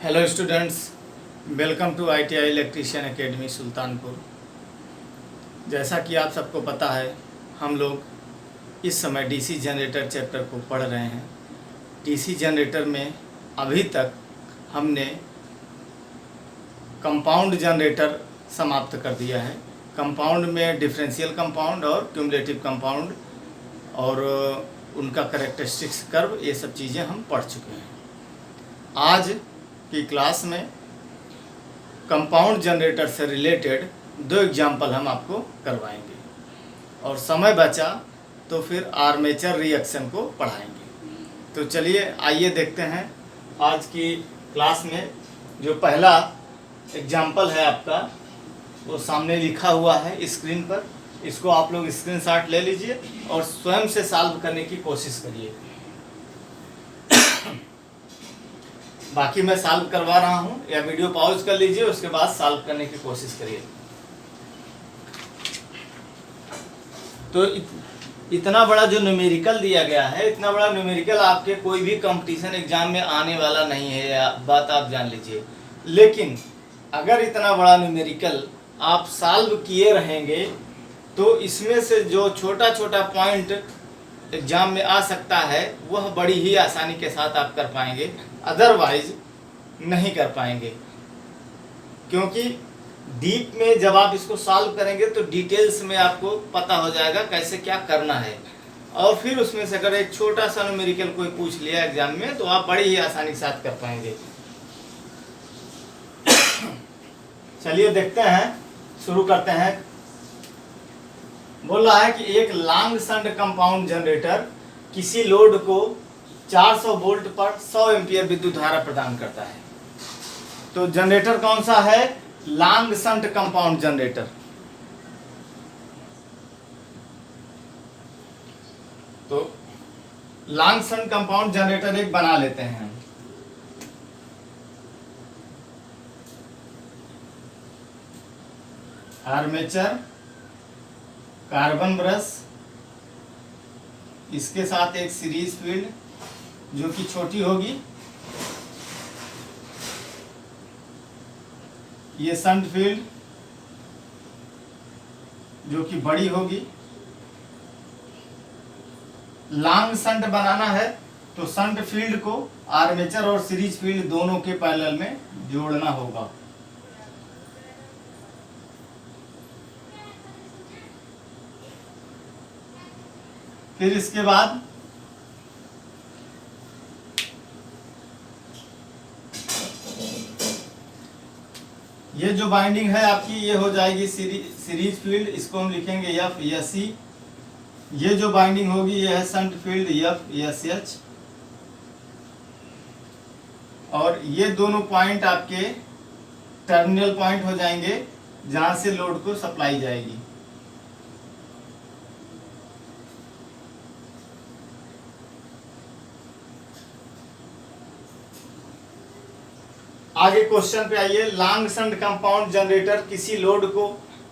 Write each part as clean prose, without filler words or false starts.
Hello students, welcome to ITI electrician academy Sultanpur. जैसा कि आप सबको पता है, हम लोग इस समय डीसी जनरेटर चैप्टर को पढ़ रहे हैं। डीसी जनरेटर में अभी तक हमने कंपाउंड जनरेटर समाप्त कर दिया है। कंपाउंड में डिफरेंशियल कंपाउंड और क्यूमुलेटिव कंपाउंड और उनका कैरेक्टरिस्टिक्स कर्व, ये सब चीज़ें हम पढ़ चुके हैं। आज की क्लास में कंपाउंड जनरेटर से रिलेटेड 2 एग्जाम्पल हम आपको करवाएंगे और समय बचा तो फिर आर्मेचर रिएक्शन को पढ़ाएंगे। तो चलिए आइए देखते हैं आज की क्लास में। जो पहला एग्जाम्पल है आपका, वो सामने लिखा हुआ है स्क्रीन पर। इसको आप लोग स्क्रीनशॉट ले लीजिए और स्वयं से सॉल्व करने की कोशिश करिए। बाकी मैं सॉल्व करवा रहा हूं, या वीडियो पॉज कर लीजिए, उसके बाद सॉल्व करने की कोशिश करिए। तो इतना बड़ा जो न्यूमेरिकल दिया गया है, इतना बड़ा न्यूमेरिकल आपके कोई भी कंपटीशन एग्जाम में आने वाला नहीं है, बात आप जान लीजिए। लेकिन अगर इतना बड़ा न्यूमेरिकल आप सॉल्व किए रहेंगे तो इसमें से जो छोटा छोटा पॉइंट एग्जाम में आ सकता है वह बड़ी ही आसानी के साथ आप कर पाएंगे, अदरवाइज नहीं कर पाएंगे। क्योंकि डीप में जब आप इसको सॉल्व करेंगे तो डिटेल्स में आपको पता हो जाएगा कैसे क्या करना है, और फिर उसमें से अगर एक छोटा सा न्यूमेरिकल कोई पूछ लिया एग्जाम में तो आप बड़ी ही आसानी के साथ कर पाएंगे। चलिए देखते हैं, शुरू करते हैं। बोल रहा है कि एक लॉन्ग शंट कंपाउंड जनरेटर किसी लोड को 400 वोल्ट पर 100 एम्पीयर विद्युत धारा प्रदान करता है। तो जनरेटर कौन सा है? Long shunt compound generator. तो लॉन्ग शंट कंपाउंड जनरेटर एक बना लेते हैं। आर्मेचर, कार्बन ब्रश, इसके साथ एक सीरीज फील्ड जो कि छोटी होगी, ये शंट फील्ड जो कि बड़ी होगी। लॉन्ग शंट बनाना है तो शंट फील्ड को आर्मेचर और सीरीज फील्ड दोनों के पैरेलल में जोड़ना होगा। फिर इसके बाद ये जो बाइंडिंग है आपकी, ये हो जाएगी सीरीज फील्ड, इसको हम लिखेंगे FSE। ये जो बाइंडिंग होगी ये है शंट फील्ड FSH। और ये दोनों पॉइंट आपके टर्मिनल पॉइंट हो जाएंगे जहां से लोड को सप्लाई जाएगी। आगे क्वेश्चन पे आइए। लॉन्ग शंट कंपाउंड जनरेटर किसी लोड को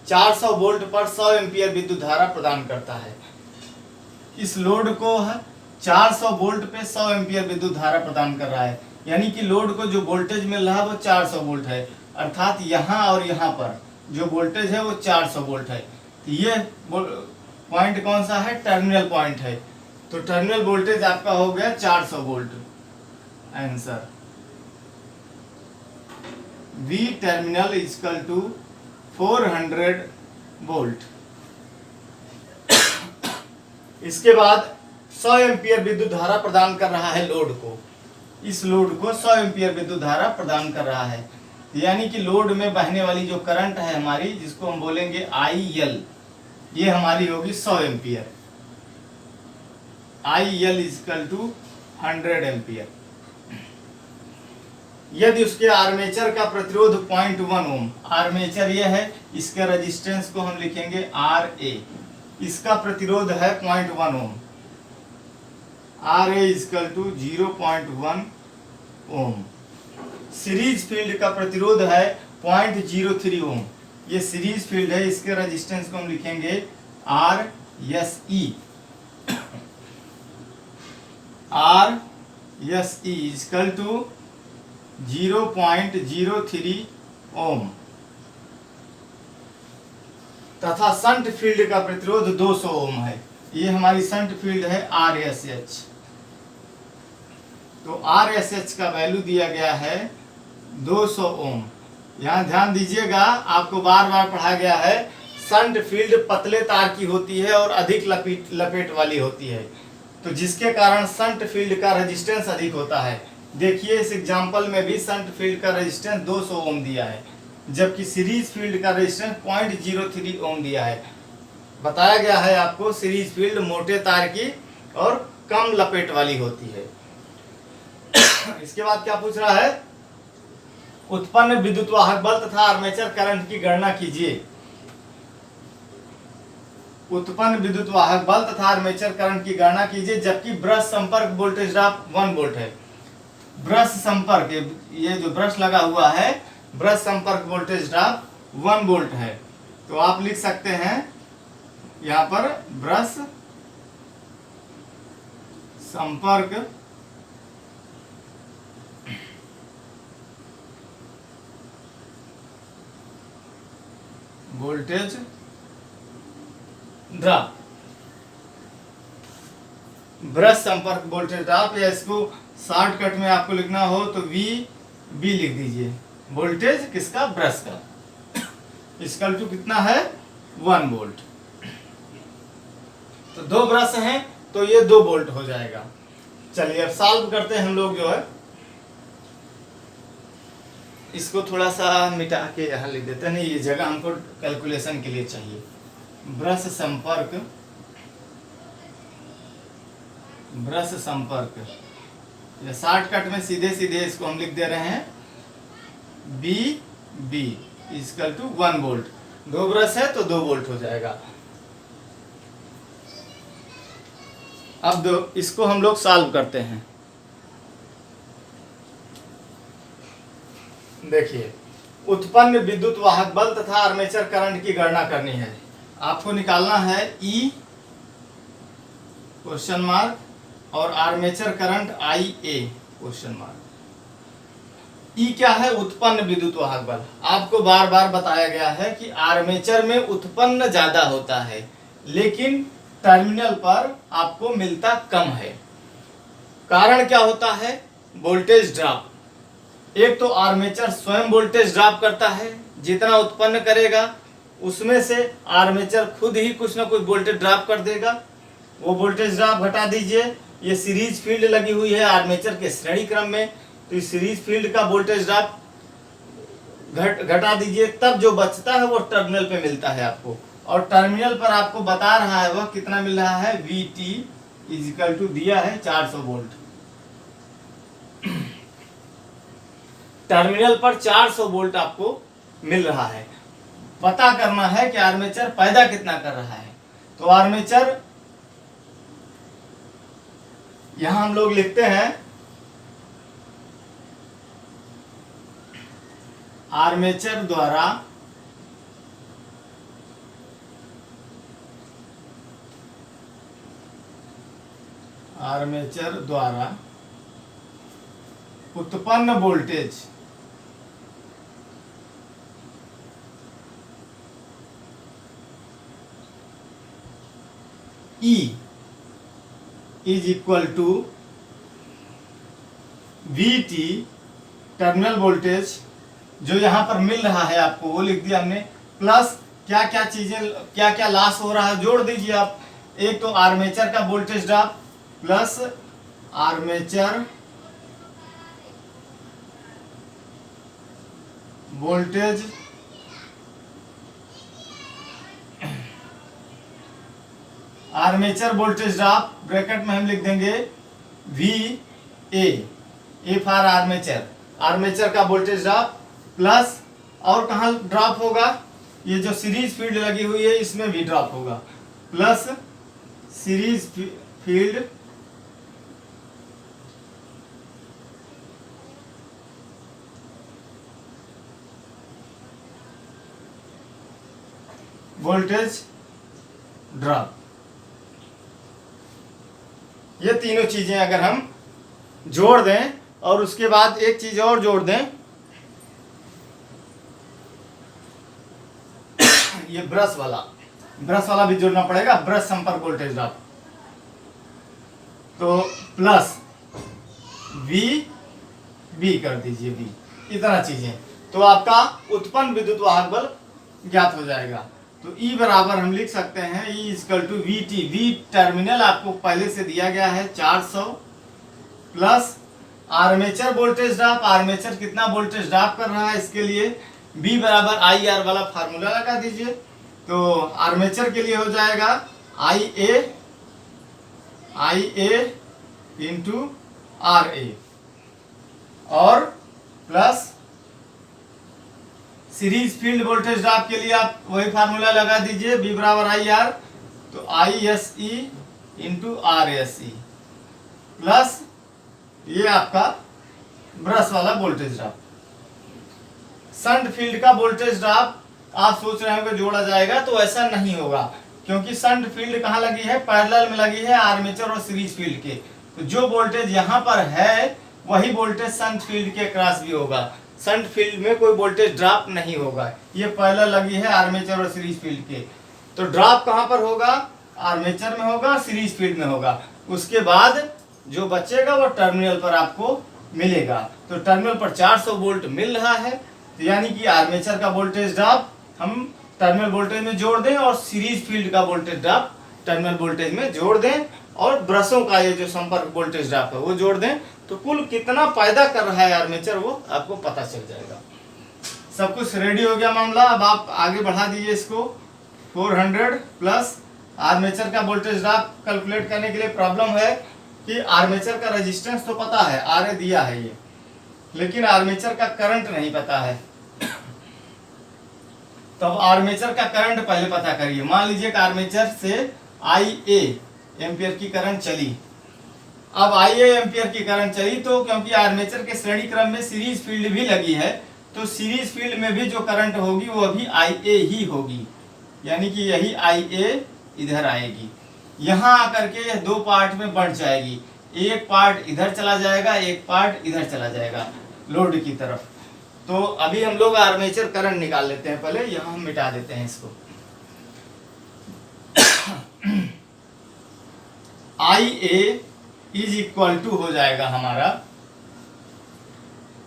400 वोल्ट पर 100 एम्पीयर विद्युत धारा प्रदान करता है। इस लोड को 400 वोल्ट पे 100 एम्पीयर विद्युत धारा प्रदान कर रहा है, यानी कि लोड को जो वोल्टेज मिल रहा है वो 400 वोल्ट है, अर्थात यहाँ और यहाँ पर जो वोल्टेज है वो 400 वोल्ट है। तो ये पॉइंट कौन सा है? टर्मिनल पॉइंट है। तो टर्मिनल वोल्टेज आपका हो गया 400 volt. Answer V terminal equal to 400 volt. इसके बाद 100 एम्पीयर विद्युत धारा प्रदान कर रहा है लोड को। इस लोड को 100 एम्पीयर विद्युत धारा प्रदान कर रहा है, यानी कि लोड में बहने वाली जो करंट है हमारी, जिसको हम बोलेंगे IL, ये हमारी होगी 100 ampere. IL equal to 100 ampere. यदि उसके आर्मेचर का प्रतिरोध 0.1 ओम, आर्मेचर ये है, इसके रेजिस्टेंस को हम लिखेंगे RA, इसका प्रतिरोध है 0.1 ohm. RA equal to 0.1 ohm. Series field का प्रतिरोध है 0.03 ओम, ये सीरीज फील्ड है, इसके रेजिस्टेंस को हम लिखेंगे RSE। RSE इक्वल टू 0.03 ओम तथा शंट फील्ड का प्रतिरोध 200 ओम है। ये हमारी शंट फील्ड है RSH। तो RSH का वैल्यू दिया गया है 200 ओम। यहाँ ध्यान दीजिएगा, आपको बार बार पढ़ा गया है शंट फील्ड पतले तार की होती है और अधिक लपेट वाली होती है, तो जिसके कारण शंट फील्ड का रेजिस्टेंस अधिक होता है। देखिए इस एग्जांपल में भी शंट फील्ड का रेजिस्टेंस 200 ओम दिया है, जबकि सीरीज फील्ड का रेजिस्टेंस 0.03 ओम दिया है। बताया गया है आपको सीरीज फील्ड मोटे तार की और कम लपेट वाली होती है। इसके बाद क्या पूछ रहा है, उत्पन्न विद्युत वाहक बल तथा आर्मेचर करंट की गणना कीजिए। उत्पन्न विद्युत वाहक बल तथा आर्मेचर करंट की गणना कीजिए, जबकि ब्रश संपर्क वोल्टेज ड्रॉप 1 वोल्ट है। ब्रश संपर्क, ये जो ब्रश लगा हुआ है, ब्रश संपर्क वोल्टेज ड्रॉप 1 वोल्ट है। तो आप लिख सकते हैं यहाँ पर ब्रश संपर्क वोल्टेज ड्रॉप, ब्रश संपर्क वोल्टेज ड्रॉप, या इसको शॉर्टकट में आपको लिखना हो तो VB लिख दीजिए। वोल्टेज किसका, ब्रश का, इसका टू कितना है 1 वोल्ट। तो 2 ब्रश हैं तो ये 2 वोल्ट हो जाएगा। चलिए अब सॉल्व करते हैं हम लोग जो है, इसको थोड़ा सा मिटा के यहाँ लिख देते हैं, नहीं ये जगह हमको कैलकुलेशन के लिए चाहिए। ब्रश संपर्क, ब्रश संपर्क, या शॉर्टकट में सीधे सीधे इसको हम लिख दे रहे हैं BB equal to 1 volt. 2 brush है तो 2 वोल्ट हो जाएगा। अब इसको हम लोग सॉल्व करते हैं। देखिए, उत्पन्न विद्युत वाहक बल तथा आर्मेचर करंट की गणना करनी है। आपको निकालना है E क्वेश्चन मार्क और armature current IA question mark. E क्या है, उत्पन्न विद्युत वाहक बल। आपको बार बार बताया गया है कि आर्मेचर में उत्पन्न ज्यादा होता है, लेकिन टर्मिनल पर आपको मिलता कम है। कारण क्या होता है, वोल्टेज ड्रॉप। एक तो आर्मेचर स्वयं वोल्टेज ड्रॉप करता है, जितना उत्पन्न करेगा उसमें से आर्मेचर खुद ही कुछ ना कुछ वोल्टेज ड्रॉप कर देगा। वो वोल्टेज ड्रॉप घटा दीजिए। ये सीरीज फील्ड लगी हुई है आर्मेचर के श्रेणी क्रम में, तो इस सीरीज फील्ड का वोल्टेज ड्रॉप घटा दीजिए, तब जो बचता है वो टर्मिनल पे मिलता है आपको। और टर्मिनल पर आपको बता रहा है वह कितना मिल रहा है, VT इजिकल टू दिया है 400 वोल्ट। टर्मिनल पर 400 वोल्ट आपको मिल रहा है। पता करना है कि आर्मेचर पैदा कितना कर रहा है। तो आर्मेचर यहां हम लोग लिखते हैं, आर्मेचर द्वारा उत्पन्न voltage E is equal to VT terminal voltage जो यहां पर मिल रहा है आपको वो लिख दिया हमने, प्लस क्या क्या चीजें, क्या क्या लॉस हो रहा है जोड़ दीजिए आप। एक तो आर्मेचर का voltage drop plus armature voltage armature voltage drop, bracket में हम लिख देंगे VA, A for armature, armature का वोल्टेज ड्रॉप प्लस, और कहाँ ड्रॉप होगा, ये जो सीरीज फील्ड लगी हुई है इसमें भी ड्रॉप होगा, plus series field voltage drop. ये तीनों चीजें अगर हम जोड़ दें और उसके बाद एक चीज और जोड़ दें, ये ब्रश वाला भी जोड़ना पड़ेगा, ब्रश संपर्क वोल्टेज ड्रॉप। तो प्लस वी कर दीजिए, वी, इतना चीजें, तो आपका उत्पन्न विद्युत वाहक बल ज्ञात हो जाएगा। तो E बराबर हम लिख सकते हैं E equal to V T, V terminal आपको पहले से दिया गया है 400 plus armature voltage drop, armature कितना वोल्टेज ड्रॉप कर रहा है इसके लिए B बराबर आई आर वाला फार्मूला लगा दीजिए। तो आर्मेचर के लिए हो जाएगा आई ए इंटू आर ए, और plus series field voltage drop के लिए आप वही फार्मूला लगा दीजिए, B बराबर आई आर, तो I S E into are S E, plus ये आपका ब्रश वाला वोल्टेज ड्रॉप। शंट फील्ड का वोल्टेज ड्रॉप आप सोच रहे होंगे जोड़ा जाएगा, तो ऐसा नहीं होगा, क्योंकि शंट फील्ड कहाँ लगी है, पैरेलल में लगी है आर्मेचर और सीरीज फील्ड के। तो जो वोल्टेज यहाँ पर है वही वोल्टेज शंट फील्ड के क्रॉस भी होगा। शंट फील्ड में कोई वोल्टेज ड्रॉप नहीं होगा, ये पैरेलल लगी है आर्मेचर और सीरीज फील्ड के। तो ड्रॉप कहाँ पर होगा, आर्मेचर में होगा, सीरीज फील्ड में होगा। उसके बाद जो बचेगा वो टर्मिनल पर आपको मिलेगा। तो टर्मिनल पर 400 वोल्ट मिल रहा है, तो यानी कि आर्मेचर का वोल्टेज ड्रॉप हम टर्मिनल वोल्टेज में जोड़ दें और सीरीज फील्ड का वोल्टेज ड्रॉप टर्मिनल वोल्टेज में जोड़ दें, और ब्रशों का ये जो संपर्क वोल्टेज ड्रॉप है वो जोड़ दें, तो कुल कितना पैदा कर रहा है आर्मेचर वो आपको पता चल जाएगा। सब कुछ रेडी हो गया मामला। अब आप आगे बढ़ा दीजिए इसको। 400 प्लस आर्मेचर का वोल्टेज ड्रॉप कैलकुलेट करने के लिए प्रॉब्लम है कि आर्मेचर का रेजिस्टेंस तो पता है, आर दिया है ये, लेकिन आर्मेचर का करंट नहीं पता है। तब आर्मेचर का करंट पहले पता करिए। मान लीजिए कि आर्मेचर से आई ए एम्पियर की करंट चली। अब आई ए एम्पियर की करंट चली, तो क्योंकि आर्मेचर के श्रेणी क्रम में सीरीज फील्ड भी लगी है, तो सीरीज फील्ड में भी जो करंट होगी वो अभी आई ए ही होगी, यानी कि यही आई ए इधर आएगी। यहाँ आकर के यह दो पार्ट में बढ़ जाएगी, एक पार्ट इधर चला जाएगा, एक पार्ट इधर चला जाएगा लोड की तरफ। तो अभी हम लोग आर्मेचर करंट निकाल लेते हैं, पहले यहाँ हम मिटा देते हैं इसको। I A is equal to हो जाएगा हमारा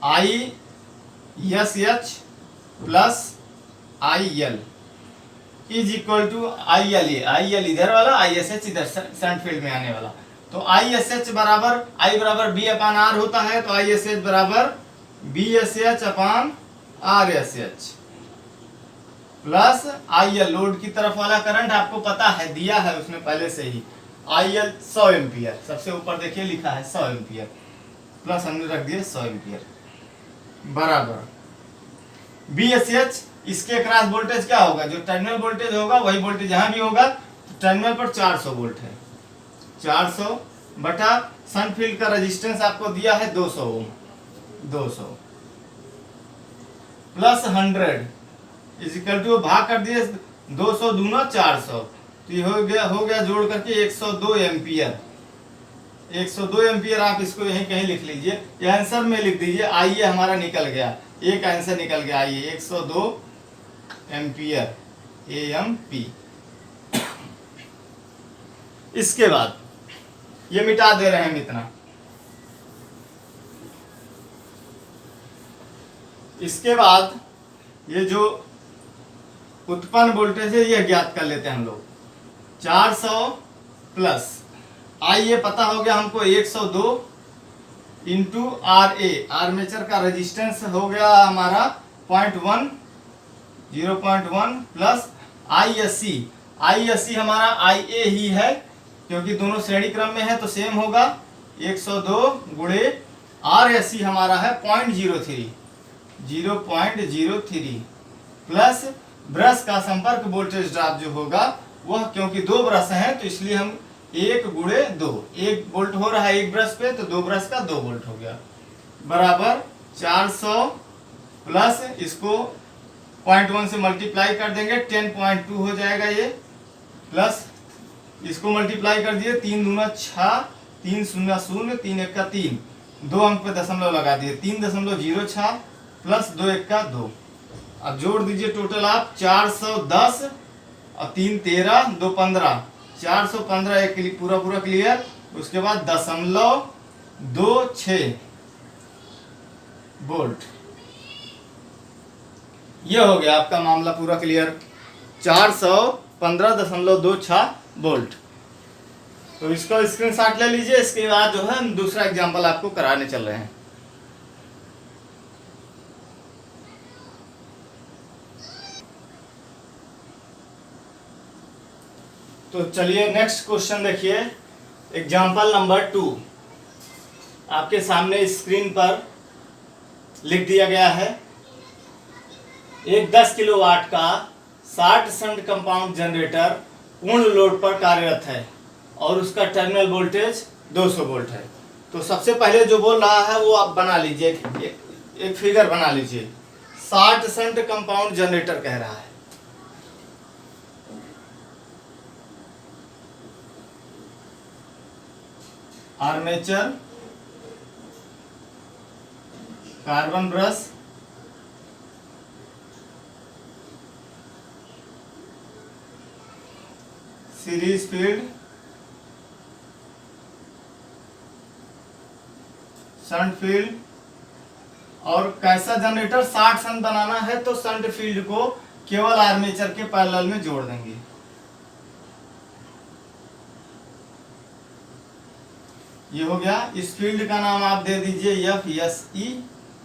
I S H plus I L is equal to I L इधर वाला, आई एस एच इधर शंट फील्ड में आने वाला। तो आई एस एच बराबर आई बराबर बी अपान आर होता है, तो आई एस एच बराबर V S H upon R S H plus I L, load की तरफ वाला करंट आपको पता है, दिया है उसने पहले से ही, आई एल 100 एम्पियर, सबसे ऊपर देखिए लिखा है 100 एम्पियर, प्लस हमने रख दिया 100 एम्पियर बराबर बी एस एच। इसके क्रॉस वोल्टेज क्या होगा, जो टर्मिनल वोल्टेज होगा वही वोल्टेज यहाँ भी होगा। तो टर्मिनल पर 400 वोल्ट है, 400 बटा शंट फील्ड का रेजिस्टेंस आपको दिया है 200 ओम, 200 प्लस 100 इज इक्वल टू भाग कर दिए 200 दूना 400, तो ये हो गया जोड़ करके 102 एम्पियर। 102 एम्पियर आप इसको यहीं कहीं लिख लीजिए, ये आंसर में लिख दीजिए। आइए हमारा निकल गया, एक आंसर निकल गया, आइए 102 एम्पियर AMP। इसके बाद ये मिटा दे रहे हैं इतना। इसके बाद ये जो उत्पन्न वोल्टेज है ये ज्ञात कर लेते हैं हम लोग। 400 प्लस आई ये पता हो गया हमको 102 इंटू आर ए, आर्मेचर का रेजिस्टेंस हो गया हमारा 0.1 प्लस आई एस सी हमारा आई ए ही है, क्योंकि दोनों श्रेणी क्रम में है तो सेम होगा। 102 गुणे आर एस सी हमारा है 0.03 प्लस ब्रश का संपर्क वोल्टेज ड्रॉप जो होगा वह, क्योंकि दो ब्रश हैं तो इसलिए हम 1 गुणे 2, 1 वोल्ट हो रहा है एक ब्रश पे, तो 2 ब्रश का 2 वोल्ट हो गया, बराबर 400 प्लस इसको 0.1 से मल्टीप्लाई कर देंगे 10.2 हो जाएगा ये, प्लस इसको मल्टीप्लाई कर दिए 3 दूना 6, 3 शून्य 0, 3 1 का 3, 2 अंक पे दशमलव लगा दिए, 3.06 प्लस 2 1 का 2। अब जोड़ दीजिए टोटल आप 410 और 3 13 2 15, 415 एक पूरा पूरा क्लियर। उसके बाद 0.26 वोल्ट। ये हो गया आपका मामला पूरा क्लियर, 415.26 वोल्ट। तो इसको स्क्रीनशॉट ले लीजिए। इसके बाद जो है हम दूसरा एग्जांपल आपको कराने चल रहे हैं। तो चलिए नेक्स्ट क्वेश्चन देखिए, एग्जांपल नंबर 2 आपके सामने स्क्रीन पर लिख दिया गया है। एक 10 किलोवाट का 60 शंट कंपाउंड जनरेटर पूर्ण लोड पर कार्यरत है और उसका टर्मिनल वोल्टेज 200 वोल्ट है। तो सबसे पहले जो बोल रहा है वो आप बना लीजिए, एक फिगर बना लीजिए। 60 शंट कंपाउंड जनरेटर कह रहा है। Armature, carbon brush, series field, shunt field. और कैसा जनरेटर 60 शंट बनाना है तो शंट फील्ड को केवल आर्मेचर के पैरेलल में जोड़ देंगे। ये हो गया। इस फील्ड का नाम आप दे दीजिए एफ एस ई,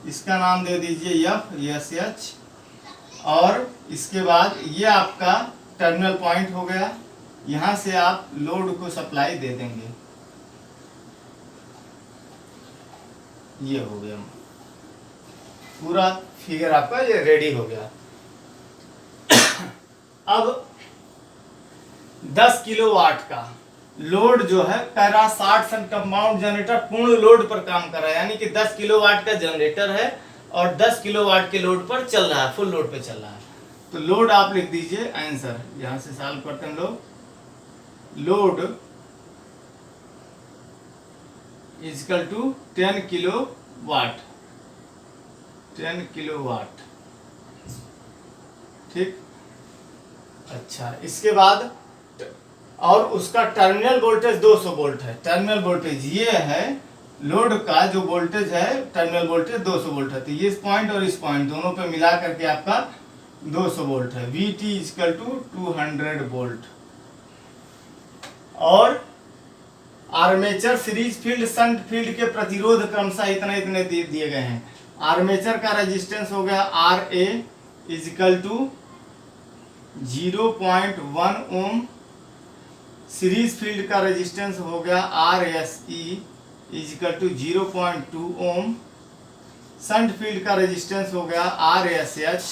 इसका नाम दे दीजिए एफ एस एच, और इसके बाद ये आपका टर्मिनल पॉइंट हो गया। यहां से आप लोड को सप्लाई दे देंगे। ये हो गया पूरा फिगर आपका, ये रेडी हो गया। अब 10 किलोवाट का लोड जो है कह रहा 60 शंट कंपाउंड जनरेटर पूर्ण लोड पर काम कर रहा है, यानी कि 10 किलोवाट का जनरेटर है और 10 किलोवाट के लोड पर चल रहा है, फुल लोड पे चल रहा है। तो लोड आप लिख दीजिए, आंसर यहां से सॉल्व करते हैं लोग। Load is equal to 10 kilowatt, 10 kilowatt, ठीक। अच्छा, इसके बाद और उसका टर्मिनल वोल्टेज 200 वोल्ट है। टर्मिनल वोल्टेज ये है, लोड का जो वोल्टेज है टर्मिनल वोल्टेज 200 वोल्ट है। तो ये इस पॉइंट और इस पॉइंट दोनों पे मिला करके आपका 200 वोल्ट है। V T equal to 200 volt. और armature, series field, shunt field के प्रतिरोध क्रमशः इतने इतने दिए गए हैं। आर्मेचर का रेजिस्टेंस हो गया R A is equal to 0.1 ohm. Series field का रेजिस्टेंस हो गया R S E is equal to 0.2 ohm. Shunt field का रेजिस्टेंस हो गया R S H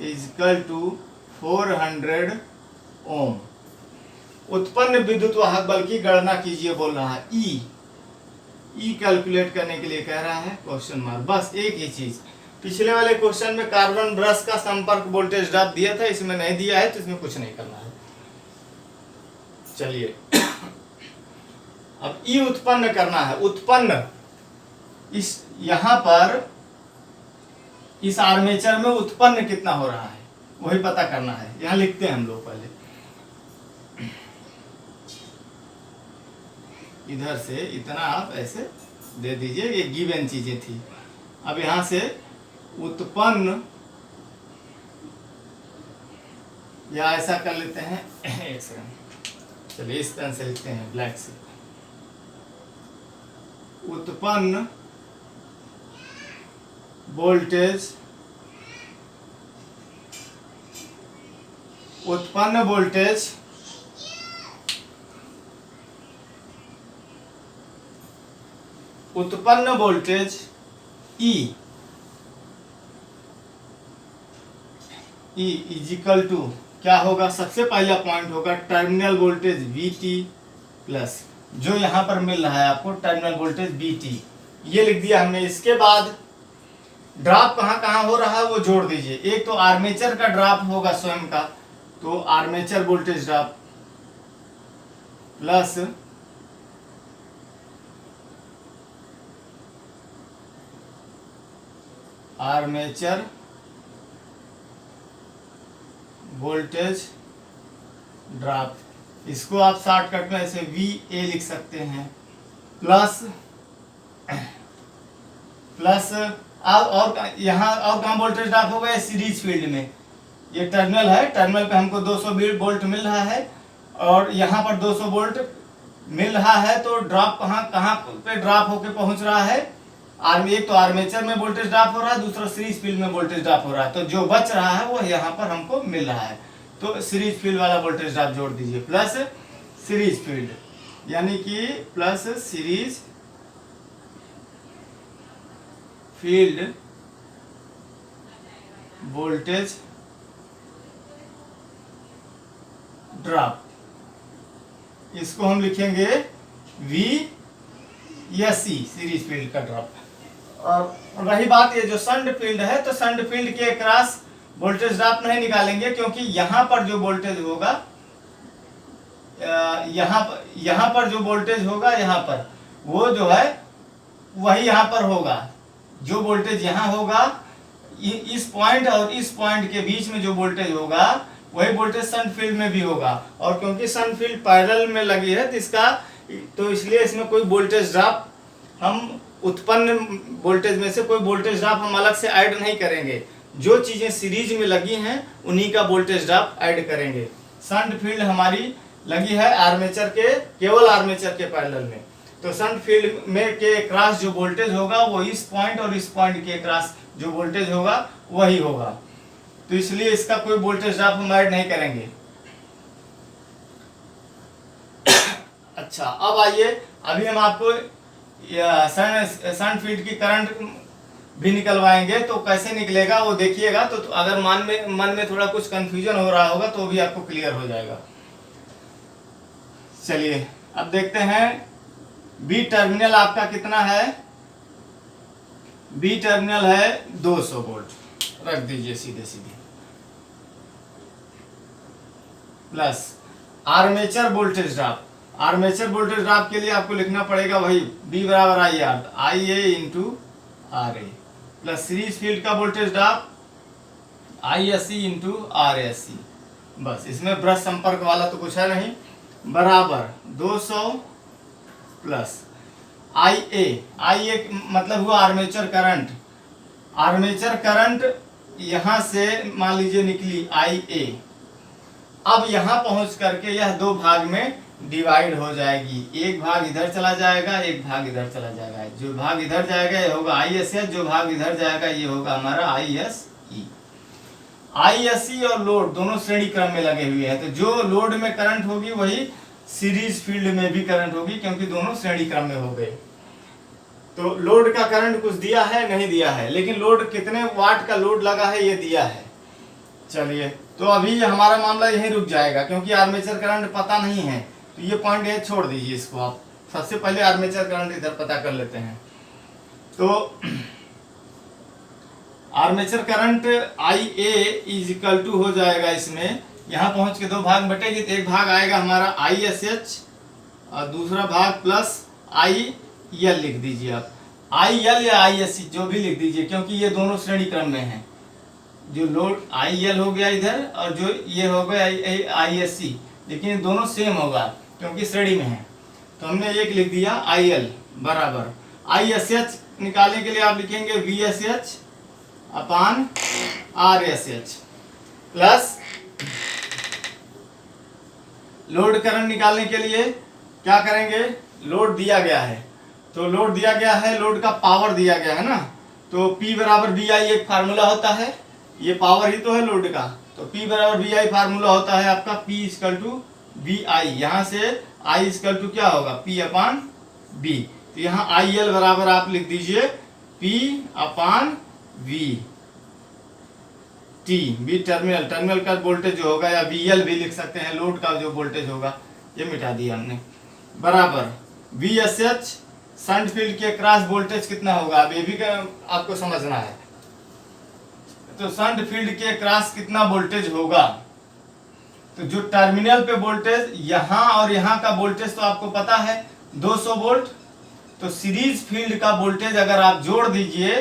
is equal to 400 ohm. उत्पन्न विद्युत वाहक बल की गणना कीजिए बोल रहा है। ई कैलकुलेट करने के लिए कह रहा है, क्वेश्चन मार्क। बस एक ही चीज, पिछले वाले क्वेश्चन में कार्बन ब्रश का संपर्क वोल्टेज ड्रॉप दिया था, इसमें नहीं दिया है तो इसमें कुछ नहीं करना है। चलिए अब ई उत्पन्न करना है। उत्पन्न इस यहां पर इस आर्मेचर में उत्पन्न कितना हो रहा है वही पता करना है। यहां लिखते हैं हम लोग पहले, इधर से इतना आप ऐसे दे दीजिए, ये गिवन चीजें थी। अब यहां से उत्पन्न, या ऐसा कर लेते हैं, एक सेकंड, चलिए इस पेन से लिखते हैं ब्लैक से। उत्पन्न वोल्टेज, उत्पन्न वोल्टेज उत्पन्न वोल्टेज E इजिकल टू क्या होगा, सबसे पहला पॉइंट होगा टर्मिनल वोल्टेज VT प्लस जो यहां पर मिल रहा है आपको टर्मिनल वोल्टेज VT, ये लिख दिया हमने। इसके बाद ड्रॉप कहां कहां हो रहा है वो जोड़ दीजिए। एक तो आर्मेचर का ड्रॉप होगा स्वयं का, तो armature voltage drop plus armature voltage drop, इसको आप शॉर्टकट में ऐसे VA लिख सकते हैं, प्लस और यहाँ और कहाँ वोल्टेज ड्रॉप होगा, सीरीज फील्ड में। ये टर्मिनल है, टर्मिनल पे हमको 200 वोल्ट मिल रहा है और यहाँ पर 200 वोल्ट मिल रहा है, तो ड्रॉप कहाँ पे ड्रॉप होके पहुंच रहा है, एक तो आर्मेचर में वोल्टेज ड्रॉप हो रहा है, दूसरा सीरीज फील्ड में वोल्टेज ड्रॉप हो रहा है, तो जो बच रहा है वो यहाँ पर हमको मिल रहा है। तो सीरीज फील्ड वाला वोल्टेज ड्रॉप जोड़ दीजिए, प्लस सीरीज फील्ड, यानी कि plus series field voltage drop, इसको हम लिखेंगे VSC, सीरीज फील्ड का ड्रॉप। और रही बात ये जो शंट फील्ड है, तो शंट फील्ड के अक्रॉस वोल्टेज ड्रॉप नहीं निकालेंगे, क्योंकि यहाँ पर जो वोल्टेज होगा, यहाँ पर जो वोल्टेज होगा, यहाँ पर वो जो है वही यहाँ पर होगा। जो वोल्टेज यहाँ होगा, इस पॉइंट और इस पॉइंट के बीच में जो वोल्टेज होगा वही वोल्टेज शंट फील्ड में भी होगा। और क्योंकि शंट फील्ड पैरेलल में लगी है, तो इसलिए इसमें कोई वोल्टेज ड्रॉप, हम उत्पन्न वोल्टेज में से कोई वोल्टेज ड्रॉप हम अलग से ऐड नहीं करेंगे। जो चीजें सीरीज में लगी हैं उन्हीं का वोल्टेज ड्रॉप ऐड करेंगे। शंट फील्ड हमारी लगी है आर्मेचर के, केवल आर्मेचर के पैरेलल में, तो शंट फील्ड में के क्रॉस जो वोल्टेज होगा वो इस पॉइंट और इस पॉइंट के क्रॉस जो वोल्टेज होगा वही होगा, तो इसलिए इसका कोई वोल्टेज ड्रॉप हम ऐड नहीं करेंगे। अच्छा, अब आइए, अभी हम आपको शंट फील्ड की करंट भी निकलवाएंगे, तो कैसे निकलेगा वो देखिएगा। तो अगर मन में थोड़ा कुछ कंफ्यूजन हो रहा होगा तो भी आपको क्लियर हो जाएगा। चलिए अब देखते हैं, बी टर्मिनल आपका कितना है, बी टर्मिनल है 200 वोल्ट, रख दीजिए सीधे सीधे, plus armature voltage drop. Armature voltage drop के लिए आपको लिखना पड़ेगा वही B बराबर IA into RA, plus series field का voltage drop ISC into RSC। बस इसमें ब्रश संपर्क वाला तो कुछ है नहीं, बराबर 200 प्लस IA मतलब हुआ आर्मेचर करंट। आर्मेचर करंट यहां से मान लीजिए निकली IA, अब यहां पहुंच करके यह दो भाग में डिवाइड हो जाएगी, एक भाग इधर चला जाएगा, एक भाग इधर चला जाएगा। जो भाग इधर जाएगा ये होगा ISS, जो भाग इधर जाएगा ये होगा हमारा ISE। ISE और लोड दोनों श्रेणी क्रम में लगे हुए हैं, तो जो लोड में करंट होगी वही सीरीज फील्ड में भी करंट होगी, क्योंकि दोनों श्रेणी क्रम में हो गए। तो लोड का करंट कुछ दिया है नहीं दिया है, लेकिन लोड कितने वाट का लोड लगा है ये दिया है। चलिए, तो अभी हमारा मामला यहीं रुक जाएगा, क्योंकि आर्मेचर करंट पता नहीं है, तो ये पॉइंट ये छोड़ दीजिए इसको। आप सबसे पहले आर्मेचर करंट इधर पता कर लेते हैं। तो armature current IA is equal to हो जाएगा, इसमें यहाँ पहुंच के दो भाग बटेगी, तो एक भाग आएगा हमारा ISH और दूसरा भाग प्लस IL लिख दीजिए आप, IL या ISC जो भी लिख दीजिए, क्योंकि ये दोनों श्रेणी क्रम में हैं। जो लोड IL हो गया इधर और जो ये हो गया ISC, लेकिन ये दोनों सेम होगा क्योंकि श्रेणी में है। तो हमने एक लिख दिया IL बराबर ISH निकालने के लिए आप लिखेंगे VSH अपान RSH, प्लस लोड करंट निकालने के लिए क्या करेंगे, लोड दिया गया है, तो लोड दिया गया है, लोड का पावर दिया गया है ना, तो P बराबर VI एक फार्मूला होता है, ये पावर ही तो है लोड का, तो P बराबर VI फार्मूला होता है आपका P इक्वल टू VI, यहाँ से I इक्वल टू क्या होगा P अपान B, तो यहाँ IL बराबर आप लिख दीजिए P अपान V T, B टर्मिनल का वोल्टेज जो होगा, या VL भी लिख सकते हैं, लोड का जो वोल्टेज होगा, ये मिटा दिया हमने, बराबर VSH शंट फील्ड के क्रॉस वोल्टेज कितना होगा, अब ये भी आपको समझना है। तो शंट फील्ड के क्रॉस कितना वोल्टेज होगा, तो जो टर्मिनल पे वोल्टेज यहाँ और यहाँ का वोल्टेज तो आपको पता है 200 वोल्ट, तो सीरीज फील्ड का वोल्टेज अगर आप जोड़ दीजिए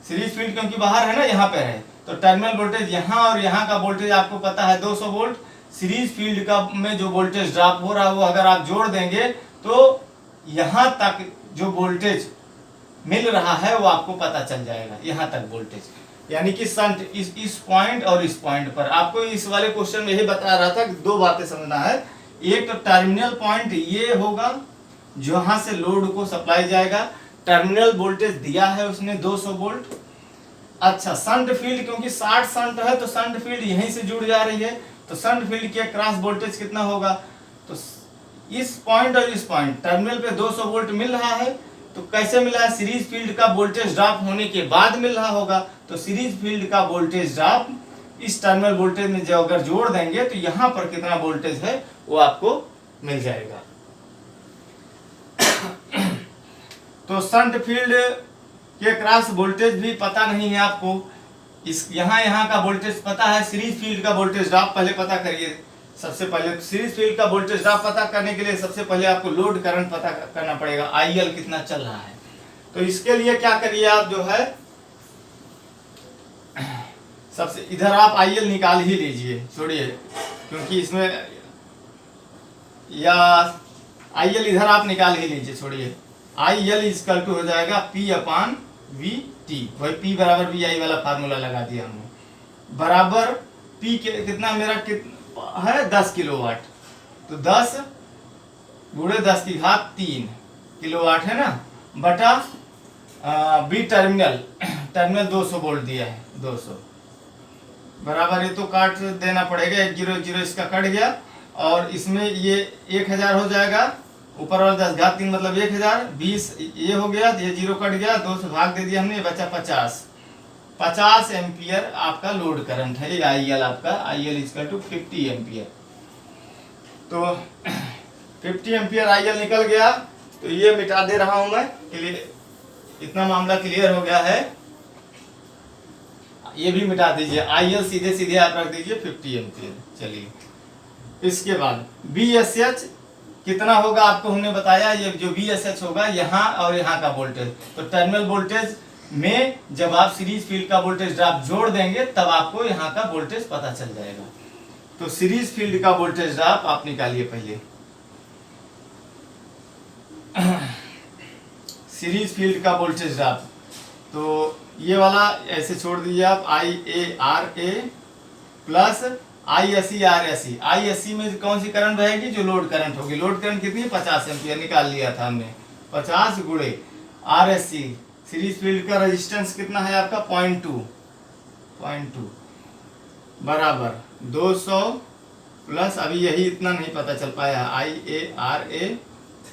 सीरीज फील्ड क्योंकि बाहर है ना, यहाँ पे है, तो टर्मिनल वोल्टेज यहाँ और यहाँ का वोल्टेज आपको पता है 200 वोल्ट। सीरीज फील्ड का में जो वोल्टेज ड्रॉप हो रहा है वो अगर आप जोड़ देंगे तो यहाँ तक जो वोल्टेज मिल रहा है वो आपको पता चल जाएगा, यहाँ तक वोल्टेज। यानी कि शंट इस पॉइंट और इस पॉइंट पर आपको इस वाले क्वेश्चन में यही बता रहा था कि दो बातें समझना है। एक तो टर्मिनल पॉइंट ये होगा जहां से लोड को सप्लाई जाएगा, टर्मिनल वोल्टेज दिया है उसने 200 वोल्ट। अच्छा, शंट फील्ड क्योंकि 60 शंट है तो शंट फील्ड यहीं से जुड़ जा रही है, तो शंट फील्ड के क्रॉस वोल्टेज कितना होगा, तो इस पॉइंट और इस पॉइंट टर्मिनल पे 200 वोल्ट मिल रहा है, तो कैसे मिला है, सीरीज फील्ड का वोल्टेज ड्रॉप होने के बाद मिल रहा होगा, तो सीरीज फील्ड का वोल्टेज ड्रॉप इस टर्मिनल वोल्टेज में जो अगर जोड़ देंगे तो यहाँ पर कितना वोल्टेज है वो आपको मिल जाएगा। तो शंट फील्ड के क्रॉस वोल्टेज भी पता नहीं है आपको, इस यहाँ का वोल्टेज पता है, सीरीज फील्ड का वोल्टेज ड्रॉप पहले पता करिए। सबसे पहले सीरीज फील्ड का वोल्टेज ड्रॉप पता करने के लिए सबसे पहले आपको लोड करंट पता करना पड़ेगा, IL कितना चल रहा है। तो इसके लिए क्या करिए आप जो है सबसे इधर आप IL निकाल ही लीजिए, छोड़िए क्योंकि इसमें, या IL इधर आप निकाल ही लीजिए, छोड़िए। IL इक्वल टू हो जाएगा P/VT, वही P बराबर VI वाला फार्मूला लगा दिया हमने, बराबर P के कितना मेरा है 10 किलोवाट, तो 10 गुणे 10 की घात 3 किलोवाट है ना, बटा बी टर्मिनल 200 वोल्ट दिया है, 200 बराबर, ये तो काट देना पड़ेगा, 1 0 0 इसका कट गया, और इसमें ये 1000 हो जाएगा, ऊपर वाला 10 घात 3 मतलब 1000, 20 ये हो गया, ये 0 कट गया, 2 से भाग दे दिया हमने, बचा 50 एम्पियर आपका लोड करंट है, ये IL आपका, IL इक्वल टू 50 एम्पियर। तो 50 एम्पियर IL निकल गया, तो ये मिटा दे रहा हूं मैं, इतना मामला क्लियर हो गया है, ये भी मिटा दीजिए, IL सीधे सीधे आप रख दीजिए 50 एम्पियर। चलिए, इसके बाद BSH कितना होगा आपको हमने बताया, ये जो BSH होगा यहाँ और यहाँ का वोल्टेज, तो टर्मिनल वोल्टेज में जब आप सीरीज फील्ड का वोल्टेज ड्रॉप जोड़ देंगे तब आपको यहाँ का वोल्टेज पता चल जाएगा। तो सीरीज फील्ड का वोल्टेज ड्रॉप आप निकालिए पहले, सीरीज फील्ड का वोल्टेज ड्रॉप, तो ये वाला ऐसे छोड़ दीजिए आप, IARA प्लस ISC में कौन सी करंट बहेगी, जो लोड करंट होगी, लोड करंट कितनी है 50 एम्पियर निकाल लिया था हमने, 50 गुणे RSC, सीरीज फील्ड का रेजिस्टेंस कितना है आपका 0.2 बराबर 200 प्लस, अभी यही इतना नहीं पता चल पाया, IARA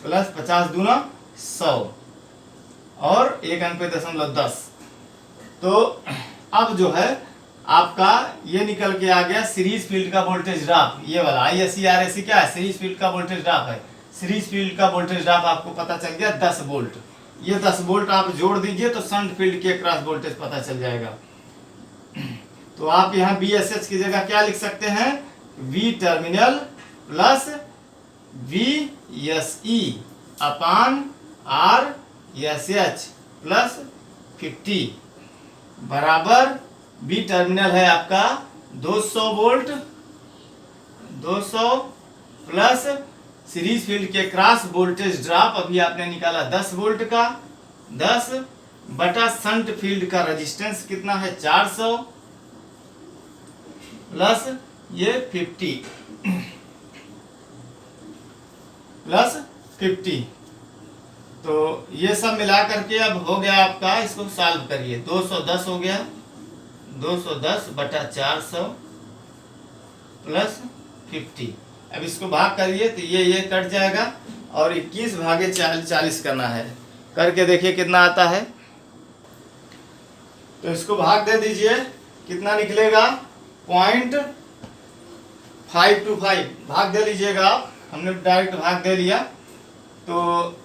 प्लस 50 दूना 100 और 1 अंक पे 0.10, तो अब जो है आपका ये निकल के आ गया सीरीज फील्ड का वोल्टेज ड्रॉप, ये वाला ISC RSC क्या है, सीरीज फील्ड का वोल्टेज ड्रॉप है, सीरीज फील्ड का वोल्टेज ड्रॉप आपको पता चल गया 10 वोल्ट, ये 10 वोल्ट आप जोड़ दीजिए तो शंट फील्ड के क्रॉस वोल्टेज पता चल जाएगा। तो आप यहाँ BSH की जगह क्या लिख सकते हैं, V टर्मिनल प्लस VSE अपान RSH प्लस 50 बराबर, बी टर्मिनल है आपका 200 वोल्ट, 200 प्लस सीरीज फील्ड के क्रॉस वोल्टेज ड्रॉप अभी आपने निकाला 10 वोल्ट का, 10 बटा शंट फील्ड का रेजिस्टेंस कितना है 400 प्लस ये 50 प्लस 50, तो ये सब मिला करके अब हो गया आपका, इसको सॉल्व करिए, 210 हो गया, 210 बटा 400 प्लस 50, अब इसको भाग करिए तो ये कट जाएगा, और 21 भागे 40 करना है, करके देखिए कितना आता है, तो इसको भाग दे दीजिए, कितना निकलेगा 0.525, भाग दे लीजिएगा आप, हमने डायरेक्ट भाग दे लिया, तो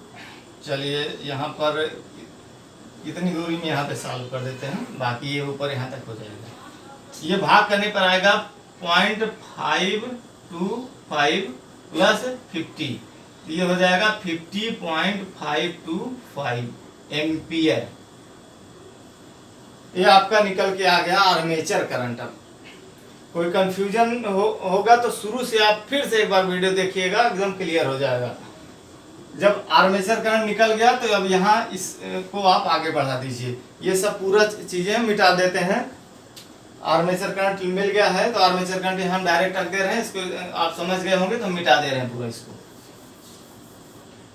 चलिए यहाँ पर इतनी दूरी में यहाँ पे सॉल्व कर देते हैं, बाकी ये ऊपर यहाँ तक हो जाएगा, ये भाग करने पर आएगा 0.525 प्लस 50, ये हो जाएगा 50.525 एम्पियर, ये आपका निकल के आ गया आर्मेचर करंट। अब कोई कंफ्यूजन होगा तो शुरू से आप फिर से एक बार वीडियो देखिएगा, एकदम क्लियर हो जाएगा। जब आर्मेचर करंट निकल गया तो अब यहाँ इसको आप आगे बढ़ा दीजिए। ये सब पूरा चीजें मिटा देते हैं। आर्मेचर करंट मिल गया है तो आर्मेचर करंट यहाँ डायरेक्ट रख दे रहे हैं, इसको आप समझ गए होंगे तो मिटा दे रहे हैं पूरा इसको।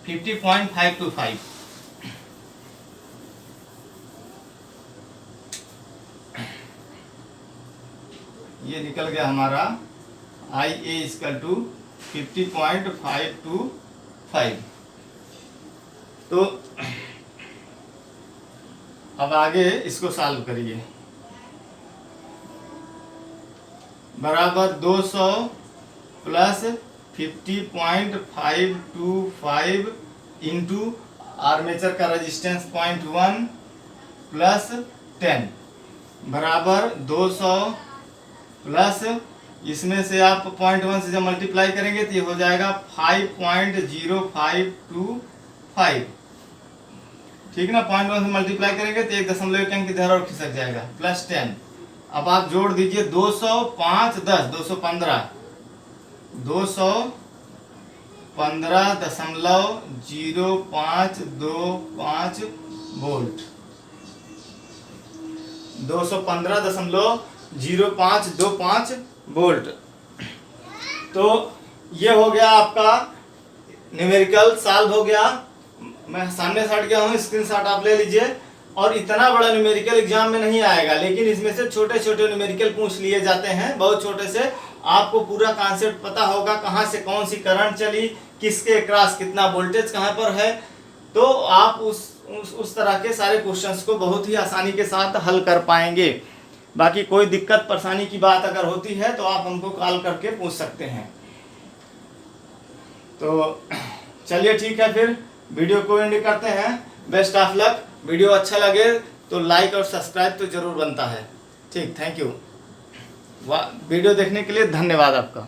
50.525 ये निकल गया हमारा IA = 50.525। तो अब आगे इसको सॉल्व करिए। बराबर 200 प्लस 50.525 इंटू आर्मेचर का रेजिस्टेंस 0.1 प्लस 10 बराबर 200 प्लस इसमें से आप 0.1 से जब मल्टीप्लाई करेंगे तो ये हो जाएगा 5.0525। ठीक ना, 0.1 से मल्टीप्लाई करेंगे तो 1.1 अंक इधर और खिसक जाएगा प्लस 10। अब आप जोड़ दीजिए 200 5 10 215 215.0525 वोल्ट 215.0525 वोल्ट। तो ये हो गया आपका न्यूमेरिकल सॉल्व हो गया। मैं सामने से हट गया हूँ, स्क्रीनशॉट आप ले लीजिए। और इतना बड़ा न्यूमेरिकल एग्जाम में नहीं आएगा, लेकिन इसमें से छोटे छोटे न्यूमेरिकल पूछ लिए जाते हैं, बहुत छोटे से। आपको पूरा कॉन्सेप्ट पता होगा, कहाँ से कौन सी करंट चली, किसके क्रॉस कितना वोल्टेज कहाँ पर है, तो आप उस तरह के सारे क्वेश्चंस को बहुत ही आसानी के साथ हल कर पाएंगे। बाकी कोई दिक्कत परेशानी की बात अगर होती है तो आप हमको कॉल करके पूछ सकते हैं। तो चलिए ठीक है, फिर वीडियो को एंड करते हैं। Best of luck. वीडियो अच्छा लगे तो लाइक और सब्सक्राइब तो जरूर बनता है। ठीक, थैंक यू। वीडियो देखने के लिए धन्यवाद आपका।